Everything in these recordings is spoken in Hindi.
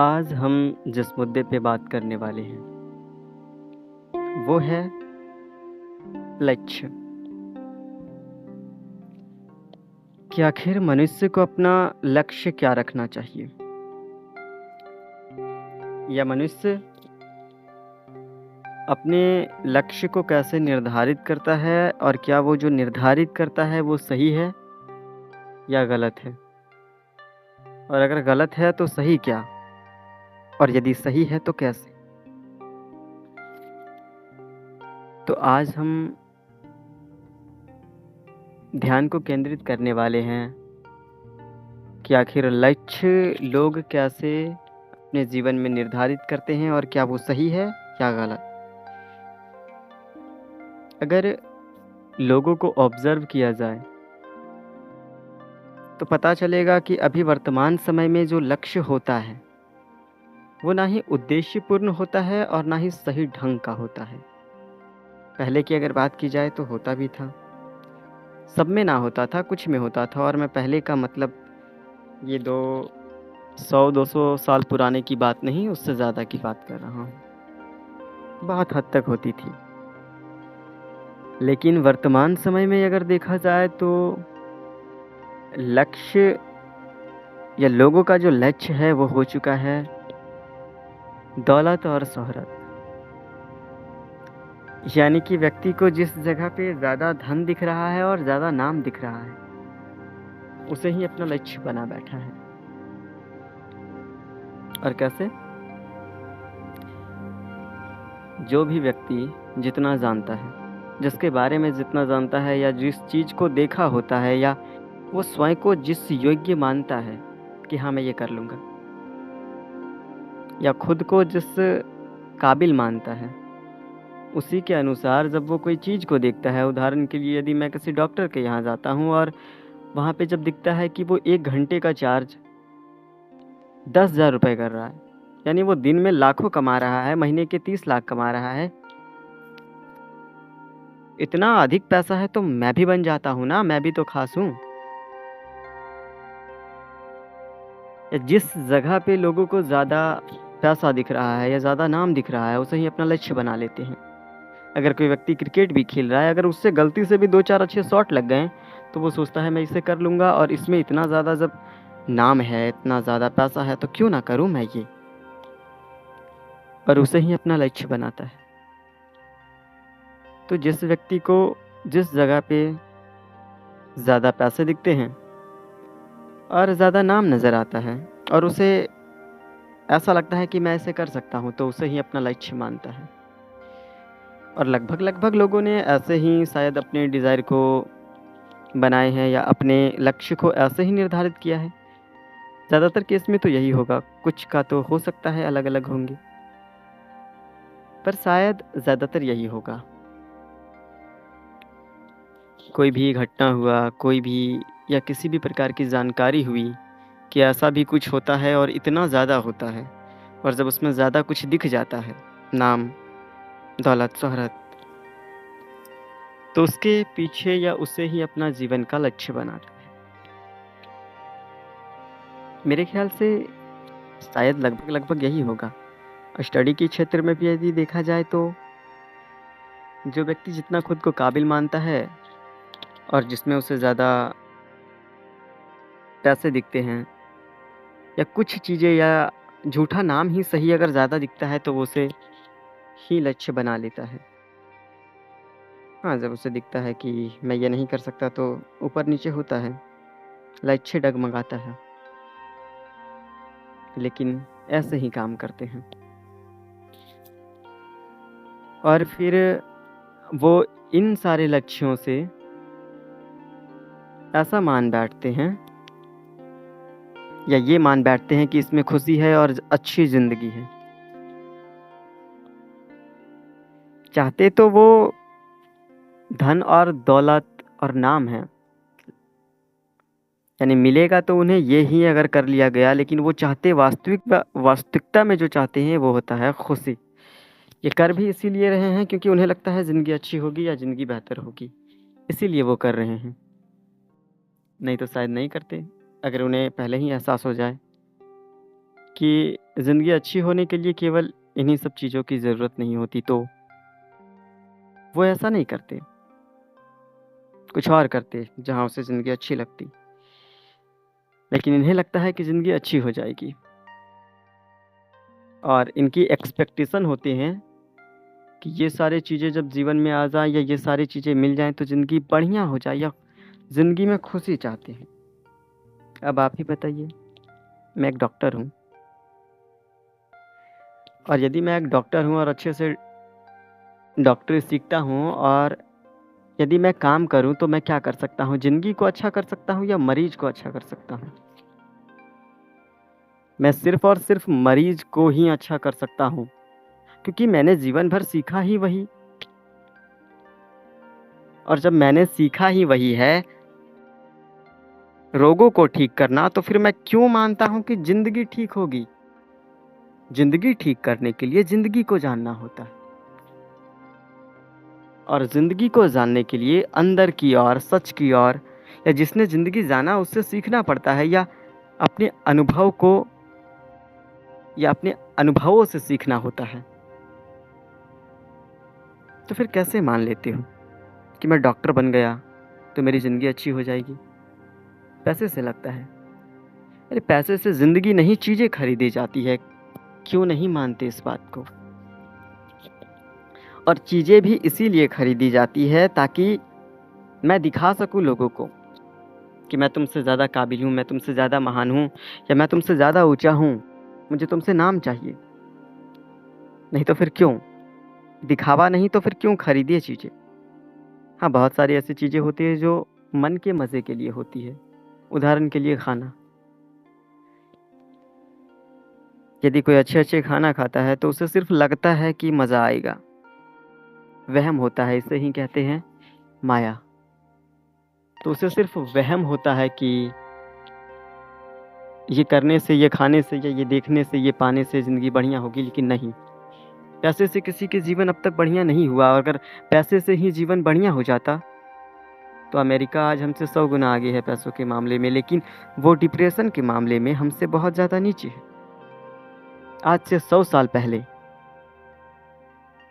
आज हम जिस मुद्दे पे बात करने वाले हैं, वो है लक्ष्य। कि आखिर मनुष्य को अपना लक्ष्य क्या रखना चाहिए? या मनुष्य अपने लक्ष्य को कैसे निर्धारित करता है और क्या वो जो निर्धारित करता है वो सही है या गलत है? और अगर गलत है तो सही क्या? और यदि सही है तो कैसे? तो आज हम ध्यान को केंद्रित करने वाले हैं कि आखिर लक्ष्य लोग कैसे अपने जीवन में निर्धारित करते हैं और क्या वो सही है या गलत। अगर लोगों को ऑब्जर्व किया जाए तो पता चलेगा कि अभी वर्तमान समय में जो लक्ष्य होता है वो ना ही उद्देश्यपूर्ण होता है और ना ही सही ढंग का होता है। पहले की अगर बात की जाए तो होता भी था, सब में ना होता था, कुछ में होता था। और मैं पहले का मतलब ये 200 साल पुराने की बात नहीं, उससे ज़्यादा की बात कर रहा हूँ। बहुत हद तक होती थी। लेकिन वर्तमान समय में अगर देखा जाए तो लक्ष्य या लोगों का जो लक्ष्य है वो हो चुका है दौलत और शोहरत। यानी कि व्यक्ति को जिस जगह पे ज़्यादा धन दिख रहा है और ज़्यादा नाम दिख रहा है, उसे ही अपना लक्ष्य बना बैठा है। और कैसे? जो भी व्यक्ति जितना जानता है, जिसके बारे में जितना जानता है, या जिस चीज़ को देखा होता है, या वो स्वयं को जिस योग्य मानता है कि हाँ मैं ये कर लूँगा, या खुद को जिस काबिल मानता है, उसी के अनुसार जब वो कोई चीज़ को देखता है, उदाहरण के लिए यदि मैं किसी डॉक्टर के यहाँ जाता हूँ और वहाँ पे जब दिखता है कि वो 1 घंटे का चार्ज 10,000 रुपये कर रहा है, यानी वो दिन में लाखों कमा रहा है, महीने के 30 लाख कमा रहा है, इतना अधिक पैसा है तो मैं भी बन जाता हूँ ना, मैं भी तो खास हूँ। या जिस जगह पे लोगों को ज़्यादा पैसा दिख रहा है या ज़्यादा नाम दिख रहा है, उसे ही अपना लक्ष्य बना लेते हैं। अगर कोई व्यक्ति क्रिकेट भी खेल रहा है, अगर उससे गलती से भी 2-4 अच्छे शॉट लग गए तो वो सोचता है मैं इसे कर लूँगा, और इसमें इतना ज़्यादा जब नाम है, इतना ज़्यादा पैसा है, तो क्यों ना करूँ मैं ये, और उसे ही अपना लक्ष्य बनाता है। तो जिस व्यक्ति को जिस जगह पे ज़्यादा पैसे दिखते हैं और ज़्यादा नाम नज़र आता है और उसे ऐसा लगता है कि मैं ऐसे कर सकता हूँ, तो उसे ही अपना लक्ष्य मानता है। और लगभग लोगों ने ऐसे ही शायद अपने डिज़ायर को बनाए हैं या अपने लक्ष्य को ऐसे ही निर्धारित किया है। ज़्यादातर केस में तो यही होगा, कुछ का तो हो सकता है अलग-अलग होंगे, पर शायद ज़्यादातर यही होगा। कोई भी घटना हुआ, कोई भी या किसी भी प्रकार की जानकारी हुई कि ऐसा भी कुछ होता है और इतना ज़्यादा होता है, और जब उसमें ज़्यादा कुछ दिख जाता है, नाम, दौलत, शोहरत, तो उसके पीछे या उसे ही अपना जीवन का लक्ष्य बनाता है। मेरे ख्याल से शायद लगभग यही होगा। स्टडी के क्षेत्र में भी यदि देखा जाए तो जो व्यक्ति जितना खुद को काबिल मानता है और जिसमें उसे ज़्यादा पैसे दिखते हैं या कुछ चीज़ें या झूठा नाम ही सही अगर ज़्यादा दिखता है, तो वो उसे ही लक्ष्य बना लेता है। हाँ, जब उसे दिखता है कि मैं ये नहीं कर सकता तो ऊपर-नीचे होता है, लक्ष्य डगमगाता है। लेकिन ऐसे ही काम करते हैं। और फिर वो इन सारे लक्ष्यों से ऐसा मान बैठते हैं या ये मान बैठते हैं कि इसमें खुशी है और अच्छी ज़िंदगी है। चाहते तो वो धन और दौलत और नाम है, यानी मिलेगा तो उन्हें ये ही अगर कर लिया गया, लेकिन वो चाहते वास्तविकता में जो चाहते हैं वो होता है खुशी। ये कर भी इसीलिए रहे हैं क्योंकि उन्हें लगता है ज़िंदगी अच्छी होगी या ज़िंदगी बेहतर होगी, इसीलिए वो कर रहे हैं। नहीं तो शायद नहीं करते, अगर उन्हें पहले ही एहसास हो जाए कि ज़िंदगी अच्छी होने के लिए केवल इन्हीं सब चीज़ों की ज़रूरत नहीं होती, तो वो ऐसा नहीं करते, कुछ और करते जहाँ उसे ज़िंदगी अच्छी लगती। लेकिन इन्हें लगता है कि ज़िंदगी अच्छी हो जाएगी और इनकी एक्सपेक्टेशन होती हैं कि ये सारी चीज़ें जब जीवन में आ जाएँ या ये सारी चीज़ें मिल जाएँ तो ज़िंदगी बढ़िया हो जाए या ज़िंदगी में खुशी चाहते हैं। अब आप ही बताइए, मैं एक डॉक्टर हूँ और यदि मैं एक डॉक्टर हूँ और अच्छे से डॉक्टरी सीखता हूँ और यदि मैं काम करूँ तो मैं क्या कर सकता हूँ? ज़िंदगी को अच्छा कर सकता हूँ या मरीज़ को अच्छा कर सकता हूँ? मैं सिर्फ़ और सिर्फ़ मरीज़ को ही अच्छा कर सकता हूँ, क्योंकि मैंने जीवन भर सीखा ही वही। और जब मैंने सीखा ही वही है, रोगों को ठीक करना, तो फिर मैं क्यों मानता हूँ कि ज़िंदगी ठीक होगी? ज़िंदगी ठीक करने के लिए ज़िंदगी को जानना होता है। और ज़िंदगी को जानने के लिए अंदर की ओर, सच की ओर या जिसने ज़िंदगी जाना उससे सीखना पड़ता है या अपने अनुभव को या अपने अनुभवों से सीखना होता है। तो फिर कैसे मान लेते हो कि मैं डॉक्टर बन गया तो मेरी ज़िंदगी अच्छी हो जाएगी? पैसे से लगता है। अरे पैसे से ज़िंदगी नहीं चीज़ें खरीदी जाती है, क्यों नहीं मानते इस बात को? और चीज़ें भी इसीलिए खरीदी जाती है ताकि मैं दिखा सकूँ लोगों को कि मैं तुमसे ज़्यादा काबिल हूँ, मैं तुमसे ज़्यादा महान हूँ या मैं तुमसे ज़्यादा ऊँचा हूँ, मुझे तुमसे नाम चाहिए। नहीं तो फिर क्यों? दिखावा नहीं तो फिर क्यों खरीदिए चीज़ें? हाँ, बहुत सारी ऐसी चीज़ें होती हैं जो मन के मज़े के लिए होती है। उदाहरण के लिए खाना। यदि कोई अच्छे-अच्छे खाना खाता है तो उसे सिर्फ़ लगता है कि मज़ा आएगा। वहम होता है, इसे ही कहते हैं माया। तो उसे सिर्फ़ वहम होता है कि ये करने से, ये खाने से या ये देखने से, ये पाने से ज़िंदगी बढ़िया होगी, लेकिन नहीं। पैसे से किसी के जीवन अब तक बढ़िया नहीं हुआ और अगर पैसे से ही जीवन बढ़िया हो जाता, तो अमेरिका आज हमसे 100 गुना आगे है पैसों के मामले में, लेकिन वो डिप्रेशन के मामले में हमसे बहुत ज़्यादा नीचे है। आज से 100 साल पहले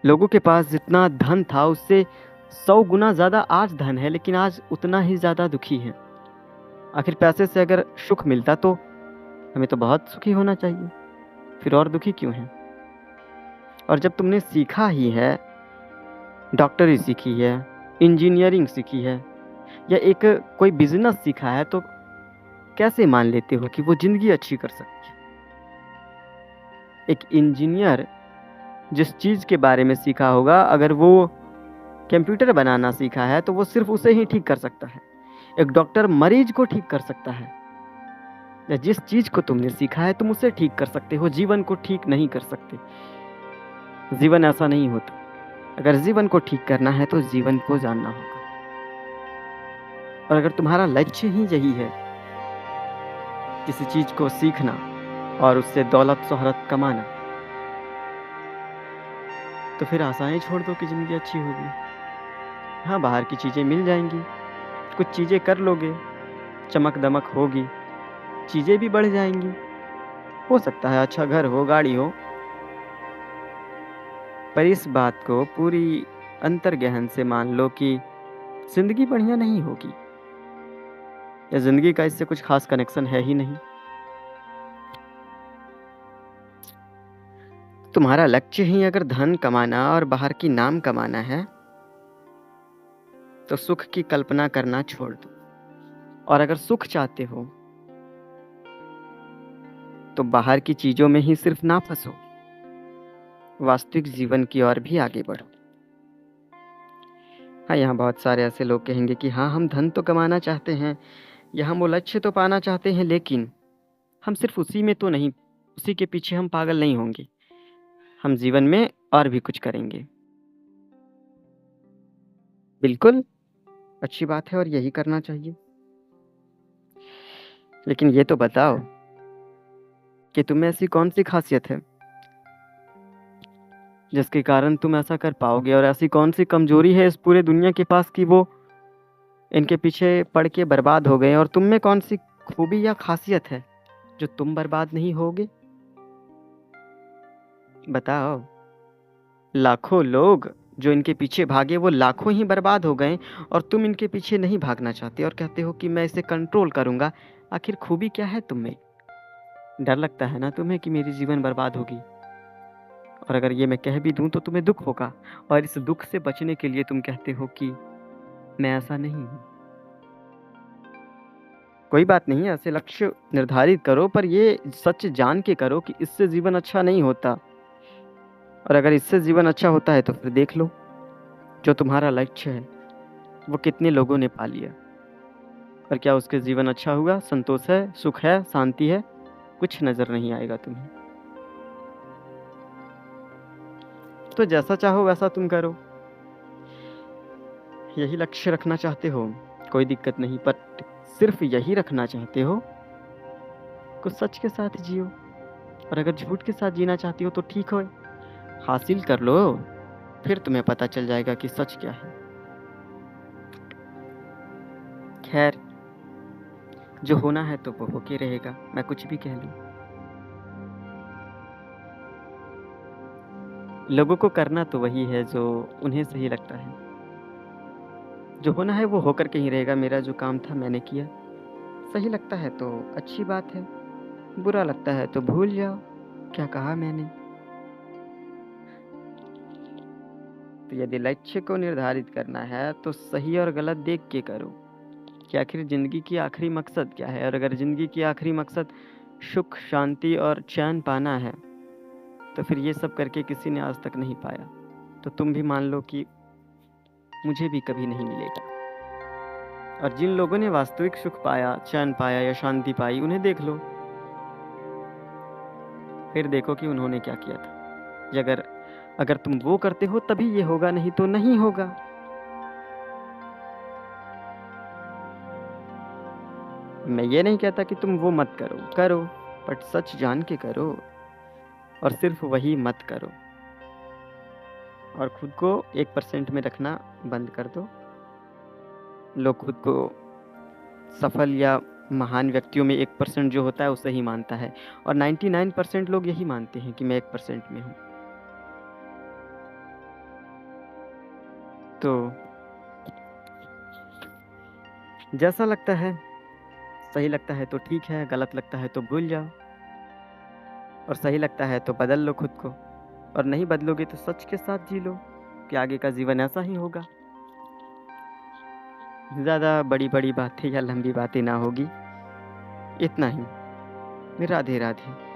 लोगों के पास जितना धन था उससे 100 गुना ज़्यादा आज धन है, लेकिन आज उतना ही ज़्यादा दुखी हैं। आखिर पैसे से अगर सुख मिलता तो हमें तो बहुत सुखी होना चाहिए, फिर और दुखी क्यों हैं? और जब तुमने सीखा ही है, डॉक्टरी सीखी है, इंजीनियरिंग सीखी है या एक कोई बिज़नेस सीखा है, तो कैसे मान लेते हो कि वो ज़िंदगी अच्छी कर सकती है? एक इंजीनियर जिस चीज़ के बारे में सीखा होगा, अगर वो कंप्यूटर बनाना सीखा है तो वो सिर्फ़ उसे ही ठीक कर सकता है। एक डॉक्टर मरीज़ को ठीक कर सकता है। या जिस चीज़ को तुमने सीखा है तुम उसे ठीक कर सकते हो, जीवन को ठीक नहीं कर सकते। जीवन ऐसा नहीं होता। अगर जीवन को ठीक करना है तो जीवन को जानना होगा। और अगर तुम्हारा लक्ष्य ही यही है, किसी चीज़ को सीखना और उससे दौलत शोहरत कमाना, तो फिर आशाएं छोड़ दो कि ज़िंदगी अच्छी होगी। हाँ, बाहर की चीज़ें मिल जाएंगी, कुछ चीज़ें कर लोगे, चमक-दमक होगी, चीज़ें भी बढ़ जाएंगी। हो सकता है अच्छा घर हो, गाड़ी हो, पर इस बात को पूरी अंतर्गहन से मान लो कि ज़िंदगी बढ़िया नहीं होगी या ज़िंदगी का इससे कुछ ख़ास कनेक्शन है ही नहीं। तुम्हारा लक्ष्य ही अगर धन कमाना और बाहर की नाम कमाना है, तो सुख की कल्पना करना छोड़ दो। और अगर सुख चाहते हो, तो बाहर की चीज़ों में ही सिर्फ ना फंसो, वास्तविक जीवन की ओर भी आगे बढ़ो। हाँ, यहाँ बहुत सारे ऐसे लोग कहेंगे कि हाँ, हम धन तो कमाना चाहते हैं या हम वो लक्ष्य तो पाना चाहते हैं, लेकिन हम सिर्फ उसी में तो नहीं, उसी के पीछे हम पागल नहीं होंगे। हम जीवन में और भी कुछ करेंगे। बिल्कुल, अच्छी बात है और यही करना चाहिए। लेकिन ये तो बताओ कि तुम में ऐसी कौन-सी ख़ासियत है, जिसके कारण तुम ऐसा कर पाओगे और ऐसी कौन-सी कमज़ोरी है इस पूरे दुनिया के पास कि वो इनके पीछे पड़ के बर्बाद हो गए और तुम में कौन-सी खूबी या ख़ासियत है, जो तुम बर्बाद नहीं होगे? बताओ। लाखों लोग जो इनके पीछे भागे वो लाखों ही बर्बाद हो गए और तुम इनके पीछे नहीं भागना चाहते और कहते हो कि मैं इसे कंट्रोल करूँगा। आखिर खूबी क्या है तुम में? डर लगता है ना तुम्हें कि मेरी जीवन बर्बाद होगी? और अगर ये मैं कह भी दूँ तो तुम्हें दुःख होगा और इस दुःख से बचने के लिए तुम कहते हो कि मैं ऐसा नहीं हूँ। कोई बात नहीं, ऐसे लक्ष्य निर्धारित करो पर ये सच जान के करो कि इससे जीवन अच्छा नहीं होता। और अगर इससे जीवन अच्छा होता है तो फिर देख लो, जो तुम्हारा लक्ष्य है वो कितने लोगों ने पा लिया और क्या उसके जीवन अच्छा हुआ, संतोष है, सुख है, शांति है? कुछ नज़र नहीं आएगा तुम्हें। तो जैसा चाहो वैसा तुम करो। यही लक्ष्य रखना चाहते हो, कोई दिक्कत नहीं, पर सिर्फ यही रखना चाहते हो, कुछ सच के साथ जियो। और अगर झूठ के साथ जीना चाहती हो तो ठीक है, हासिल कर लो, फिर तुम्हें पता चल जाएगा कि सच क्या है। खैर, जो होना है तो वो होके रहेगा, मैं कुछ भी कह लूँ। लोगों को करना तो वही है जो उन्हें सही लगता है। जो होना है वो होकर के ही रहेगा। मेरा जो काम था मैंने किया, सही लगता है तो अच्छी बात है, बुरा लगता है तो भूल जाओ। क्या कहा मैंने? तो यदि लक्ष्य को निर्धारित करना है तो सही और गलत देख के करो कि आखिर ज़िंदगी की आखिरी मकसद क्या है। और अगर ज़िंदगी की आखिरी मकसद सुख, शांति और चैन पाना है तो फिर ये सब करके किसी ने आज तक नहीं पाया। तो तुम भी मान लो कि मुझे भी कभी नहीं मिलेगा। और जिन लोगों ने वास्तविक सुख पाया, चैन पाया या शांति पाई, उन्हें देख लो, फिर देखो कि उन्होंने क्या किया था। ये अगर अगर तुम वो करते हो तभी ये होगा, नहीं तो नहीं होगा। मैं ये नहीं कहता कि तुम वो मत करो, करो, बट सच जान के करो और सिर्फ वही मत करो। और खुद को 1% में रखना बंद कर दो। लोग खुद को सफल या महान व्यक्तियों में 1% जो होता है उसे ही मानता है और 99% लोग यही मानते हैं कि मैं 1% में हूँ। तो जैसा लगता है, सही लगता है तो ठीक है, गलत लगता है तो भूल जाओ और सही लगता है तो बदल लो खुद को। और नहीं बदलोगे तो सच के साथ जी लो कि आगे का जीवन ऐसा ही होगा। ज़्यादा बड़ी-बड़ी बातें या लंबी बातें ना होगी। इतना ही। राधे राधे।